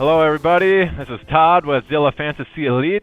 Hello everybody, this is Todd with Zilla Fantasy Elite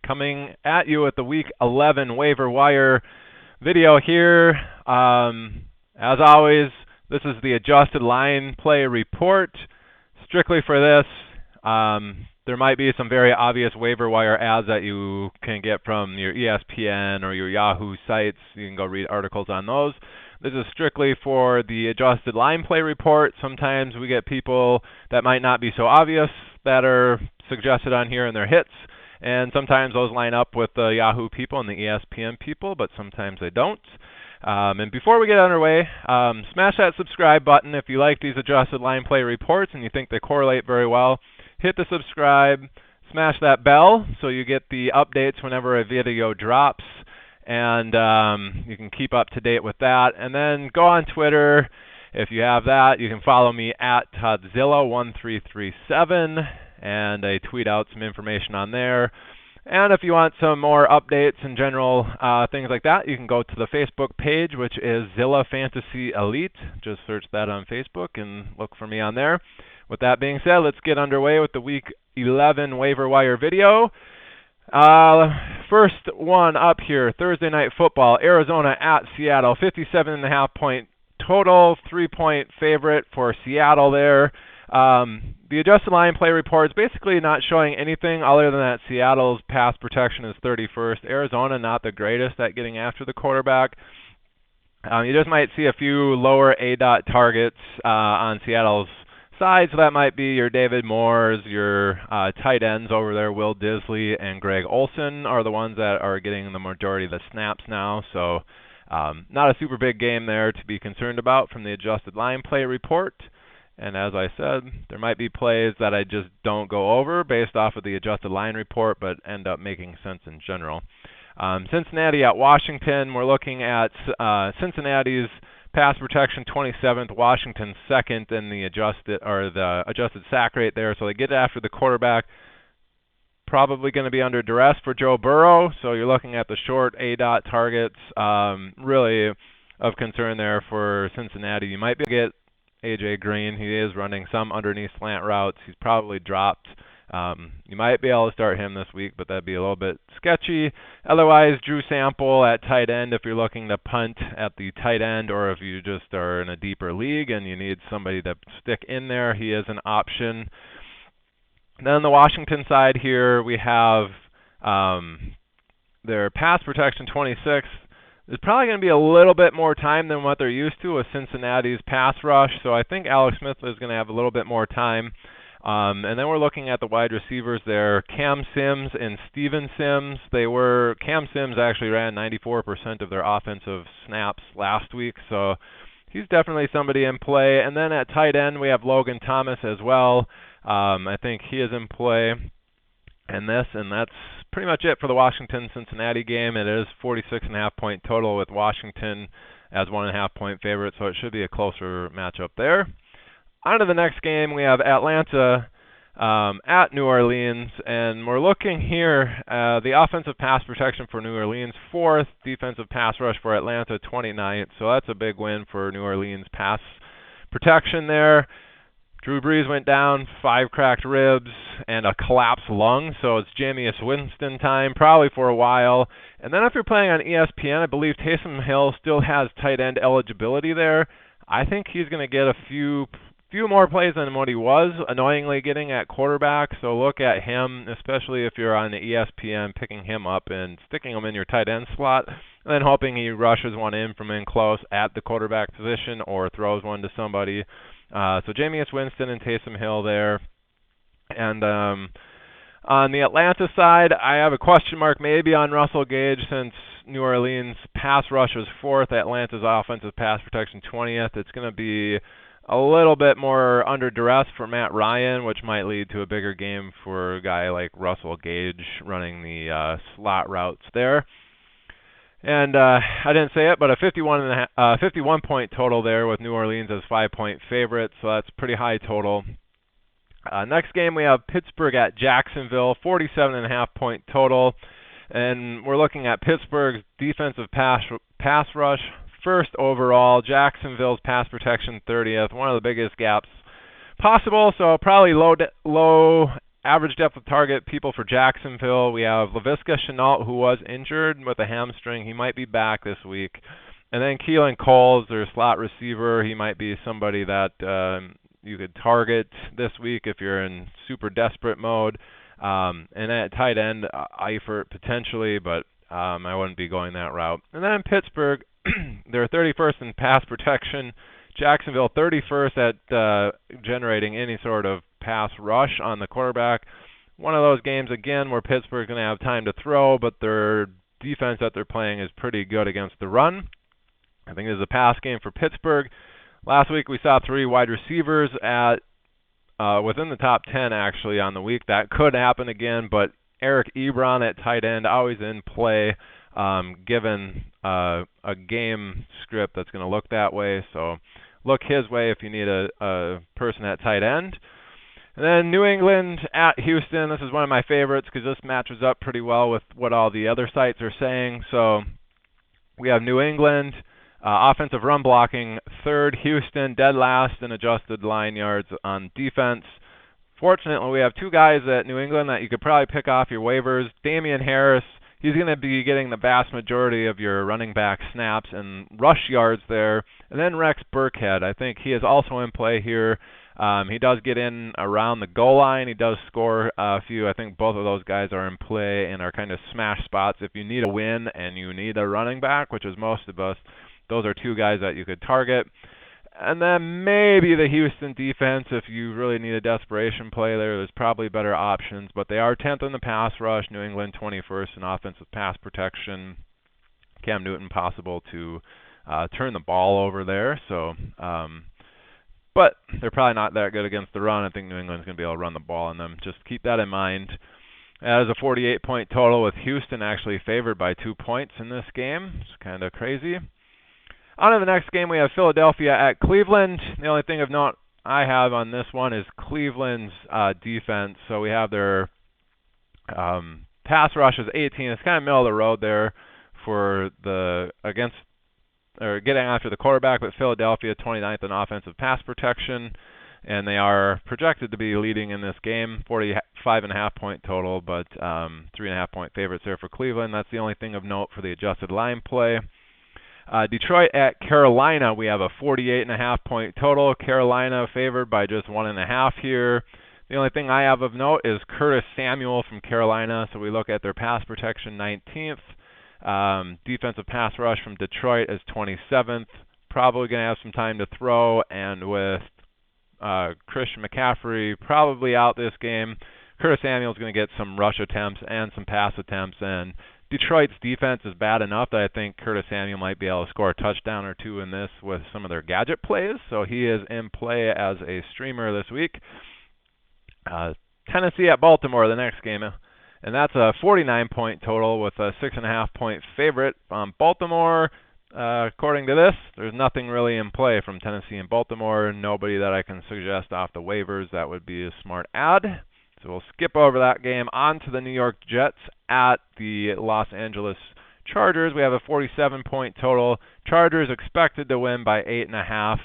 coming at you with the Week 11 waiver wire video here. As always, this is the adjusted line play report. Strictly for this, there might be some very obvious waiver wire ads that you can get from your ESPN or your Yahoo sites. You can go read articles on those. This is strictly for the adjusted line play report. Sometimes we get people that might not be so obvious that are suggested on here in their hits, and sometimes those line up with the Yahoo people and the ESPN people, but sometimes they don't. And before we get underway, smash that subscribe button if you like these adjusted line play reports and you think they correlate very well. Hit the subscribe, smash that bell so you get the updates whenever a video drops. And you can keep up to date with that. And then go on Twitter. If you have that, you can follow me at Todzilla1337, and I tweet out some information on there. And if you want some more updates and general things like that, you can go to the Facebook page, which is Zilla Fantasy Elite. Just search that on Facebook and look for me on there. With that being said, let's get underway with the Week 11 waiver wire video. First one up here, Thursday Night Football, Arizona at Seattle, 57.5 point total, 3-point favorite for Seattle there. The adjusted line play report is basically not showing anything other than that Seattle's pass protection is 31st. Arizona not the greatest at getting after the quarterback. You just might see a few lower A-dot targets on Seattle's side, so that might be your David Moores, your tight ends over there, Will Disley and Greg Olsen are the ones that are getting the majority of the snaps now. So not a super big game there to be concerned about from the adjusted line play report. And as I said, there might be plays that I just don't go over based off of the adjusted line report, but end up making sense in general. Cincinnati at Washington, we're looking at Cincinnati's pass protection 27th, Washington 2nd in the adjusted sack rate there. So they get after the quarterback. Probably going to be under duress for Joe Burrow. So you're looking at the short A-dot targets. Really of concern there for Cincinnati. You might be able to get A.J. Green. He is running some underneath slant routes. He's probably dropped. You might be able to start him this week, but that'd be a little bit sketchy. Otherwise, Drew Sample at tight end if you're looking to punt at the tight end, or if you just are in a deeper league and you need somebody to stick in there, he is an option. Then on the Washington side here, we have their pass protection 26th. There's probably going to be a little bit more time than what they're used to with Cincinnati's pass rush, so I think Alex Smith is going to have a little bit more time. And then we're looking at the wide receivers there, Cam Sims and Steven Sims. Cam Sims actually ran 94% of their offensive snaps last week, so he's definitely somebody in play. And then at tight end, we have Logan Thomas as well. I think he is in play in this, and that's pretty much it for the Washington-Cincinnati game. It is 46.5 point total with Washington as 1.5 point favorite, so it should be a closer matchup there. On to the next game, we have Atlanta at New Orleans, and we're looking here, the offensive pass protection for New Orleans, 4th, defensive pass rush for Atlanta, 29th, so that's a big win for New Orleans pass protection there. Drew Brees went down, 5 cracked ribs, and a collapsed lung, so it's Jameis Winston time, probably for a while. And then if you're playing on ESPN, I believe Taysom Hill still has tight end eligibility there. I think he's going to get a few more plays than what he was annoyingly getting at quarterback, so look at him, especially if you're on the ESPN, picking him up and sticking him in your tight end slot, and then hoping he rushes one in from in close at the quarterback position or throws one to somebody. So Jameis Winston and Taysom Hill there. And on the Atlanta side, I have a question mark maybe on Russell Gage, since New Orleans pass rush was 4th, Atlanta's offensive pass protection 20th. It's going to be a little bit more under duress for Matt Ryan, which might lead to a bigger game for a guy like Russell Gage running the slot routes there. And I didn't say it, but a 51 point total there with New Orleans as 5-point favorite, so that's pretty high total. Next game we have Pittsburgh at Jacksonville, 47.5 point total, and we're looking at Pittsburgh's defensive pass rush 1st overall, Jacksonville's pass protection 30th, one of the biggest gaps possible. So probably low average depth of target people for Jacksonville. We have Laviska Shenault, who was injured with a hamstring. He might be back this week. And then Keelan Coles, their slot receiver. He might be somebody that you could target this week if you're in super desperate mode. And at tight end, Eifert potentially, but I wouldn't be going that route. And then Pittsburgh, they're 31st in pass protection. Jacksonville 31st at generating any sort of pass rush on the quarterback. One of those games, again, where Pittsburgh's going to have time to throw, but their defense that they're playing is pretty good against the run. I think this is a pass game for Pittsburgh. Last week we saw 3 wide receivers at within the top 10 actually on the week. That could happen again, but Eric Ebron at tight end always in play, given a game script that's going to look that way. So look his way if you need a person at tight end. And then New England at Houston. This is one of my favorites because this matches up pretty well with what all the other sites are saying. So we have New England. Offensive run blocking, 3rd. Houston, dead last in adjusted line yards on defense. Fortunately, we have 2 guys at New England that you could probably pick off your waivers. Damian Harris, he's going to be getting the vast majority of your running back snaps and rush yards there. And then Rex Burkhead, I think he is also in play here. He does get in around the goal line. He does score a few. I think both of those guys are in play and are kind of smash spots. If you need a win and you need a running back, which is most of us, those are 2 guys that you could target. And then maybe the Houston defense, if you really need a desperation play there's probably better options. But they are 10th in the pass rush, New England 21st in offensive pass protection. Cam Newton possible to turn the ball over there. So, but they're probably not that good against the run. I think New England's going to be able to run the ball on them. Just keep that in mind. That is a 48-point total with Houston actually favored by 2 points in this game. It's kind of crazy. On to the next game, we have Philadelphia at Cleveland. The only thing of note I have on this one is Cleveland's defense. So we have their pass rush is 18. It's kind of middle of the road there for getting after the quarterback, but Philadelphia 29th in offensive pass protection, and they are projected to be leading in this game, 45.5 point total, but 3.5 point favorites there for Cleveland. That's the only thing of note for the adjusted line play. Detroit at Carolina, we have a 48.5 point total. Carolina favored by just 1.5 here. The only thing I have of note is Curtis Samuel from Carolina. So we look at their pass protection 19th. Defensive pass rush from Detroit is 27th. Probably going to have some time to throw. And with Christian McCaffrey probably out this game, Curtis Samuel is going to get some rush attempts and some pass attempts. And Detroit's defense is bad enough that I think Curtis Samuel might be able to score a touchdown or 2 in this with some of their gadget plays. So he is in play as a streamer this week. Tennessee at Baltimore, the next game. And that's a 49-point total with a 6.5 point favorite. Baltimore, according to this, there's nothing really in play from Tennessee and Baltimore. Nobody that I can suggest off the waivers. That would be a smart ad. So we'll skip over that game. On to the New York Jets at the Los Angeles Chargers. We have a 47-point total. Chargers expected to win by 8.5.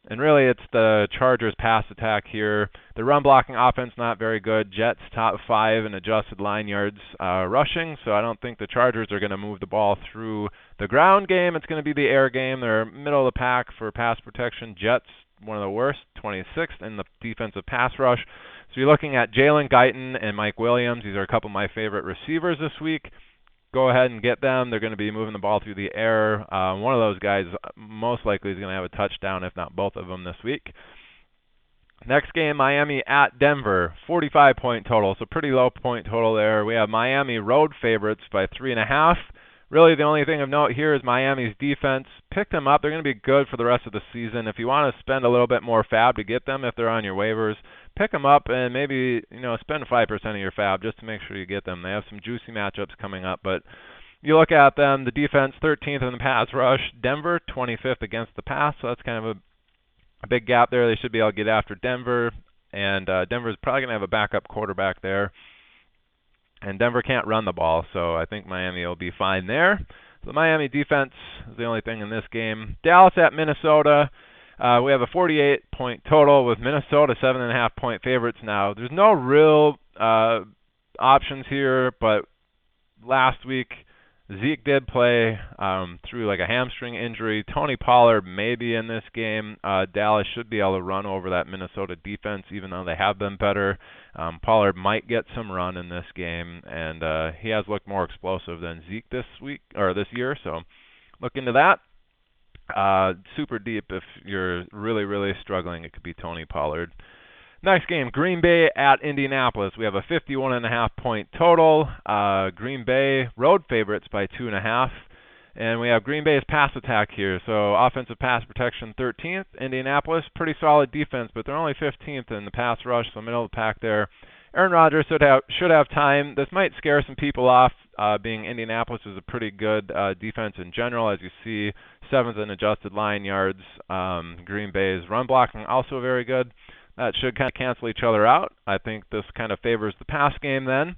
And really it's the Chargers pass attack here. The run blocking offense not very good. Jets top 5 in adjusted line yards rushing. So I don't think the Chargers are going to move the ball through the ground game. It's going to be the air game. They're middle of the pack for pass protection. Jets, one of the worst, 26th in the defensive pass rush. So you're looking at Jalen Guyton and Mike Williams. These are a couple of my favorite receivers this week. Go ahead and get them. They're going to be moving the ball through the air. One of those guys most likely is going to have a touchdown, if not both of them this week. Next game, Miami at Denver, 45-point total. So pretty low point total there. We have Miami road favorites by 3.5. Really, the only thing of note here is Miami's defense. Pick them up. They're going to be good for the rest of the season. If you want to spend a little bit more fab to get them, if they're on your waivers, pick them up and maybe spend 5% of your fab just to make sure you get them. They have some juicy matchups coming up, but you look at them. The defense 13th in the pass rush. Denver 25th against the pass, so that's kind of a big gap there. They should be able to get after Denver, and Denver's probably going to have a backup quarterback there. And Denver can't run the ball, so I think Miami will be fine there. The Miami defense is the only thing in this game. Dallas at Minnesota. We have a 48-point total with Minnesota 7.5-point favorites now. There's no real options here, but last week Zeke did play through like a hamstring injury. Tony Pollard may be in this game. Dallas should be able to run over that Minnesota defense, even though they have been better. Pollard might get some run in this game, and he has looked more explosive than Zeke this year. So look into that. Super deep if you're really, really struggling. It could be Tony Pollard. Next game, Green Bay at Indianapolis. We have a 51.5-point total. Green Bay road favorites by 2.5. And we have Green Bay's pass attack here. So offensive pass protection 13th. Indianapolis, pretty solid defense, but they're only 15th in the pass rush, so middle of the pack there. Aaron Rodgers should have time. This might scare some people off, being Indianapolis is a pretty good defense in general. As you see, 7th in adjusted line yards. Green Bay's run blocking also very good. That should kind of cancel each other out. I think this kind of favors the pass game then.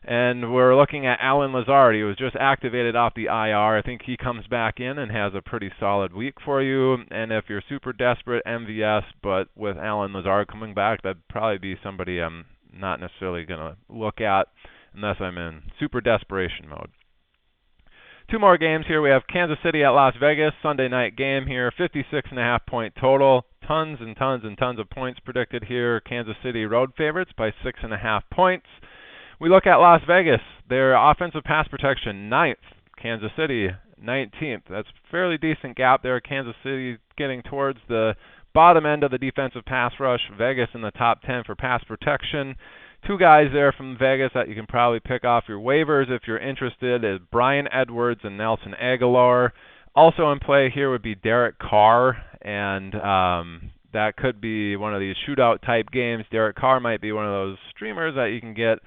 And we're looking at Allen Lazard. He was just activated off the IR. I think he comes back in and has a pretty solid week for you. And if you're super desperate, MVS, but with Allen Lazard coming back, that'd probably be somebody I'm not necessarily going to look at unless I'm in super desperation mode. Two more games here. We have Kansas City at Las Vegas, Sunday night game here, 56.5-point total. Tons and tons and tons of points predicted here. Kansas City road favorites by 6.5 points. We look at Las Vegas. Their offensive pass protection, 9th. Kansas City, 19th. That's a fairly decent gap there. Kansas City getting towards the bottom end of the defensive pass rush. Vegas in the top 10 for pass protection. Two guys there from Vegas that you can probably pick off your waivers if you're interested is Brian Edwards and Nelson Aguilar. Also in play here would be Derek Carr, and that could be one of these shootout type games. Derek Carr might be one of those streamers that you can get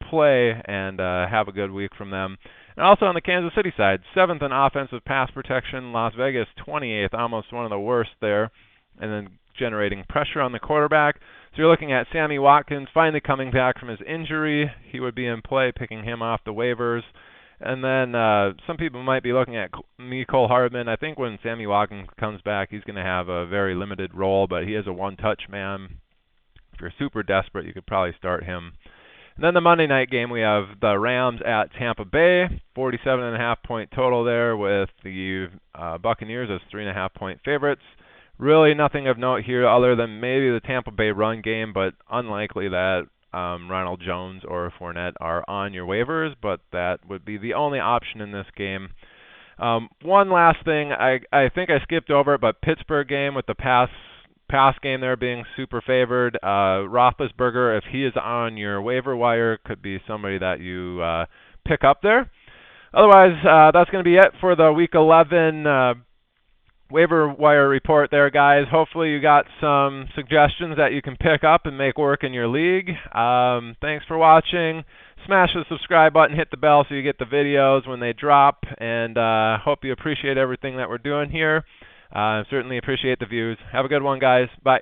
play and have a good week from them. And also on the Kansas City side, 7th in offensive pass protection. Las Vegas 28th, almost one of the worst there, and then generating pressure on the quarterback. So you're looking at Sammy Watkins finally coming back from his injury. He would be in play, picking him off the waivers. And then some people might be looking at Mecole Hardman. I think when Sammy Watkins comes back, he's going to have a very limited role, but he is a one-touch man. If you're super desperate, you could probably start him. And then the Monday night game, we have the Rams at Tampa Bay, 47.5-point total there with the Buccaneers as 3.5-point favorites. Really nothing of note here other than maybe the Tampa Bay run game, but unlikely that Ronald Jones or Fournette are on your waivers, but that would be the only option in this game. One last thing, I think I skipped over it, but Pittsburgh game with the pass game there being super favored. Roethlisberger, if he is on your waiver wire, could be somebody that you pick up there. Otherwise, that's going to be it for the Week 11 waiver wire report there, guys. Hopefully you got some suggestions that you can pick up and make work in your league. Thanks for watching. Smash the subscribe button, hit the bell so you get the videos when they drop, and hope you appreciate everything that we're doing here. Certainly appreciate the views. Have a good one, guys. Bye.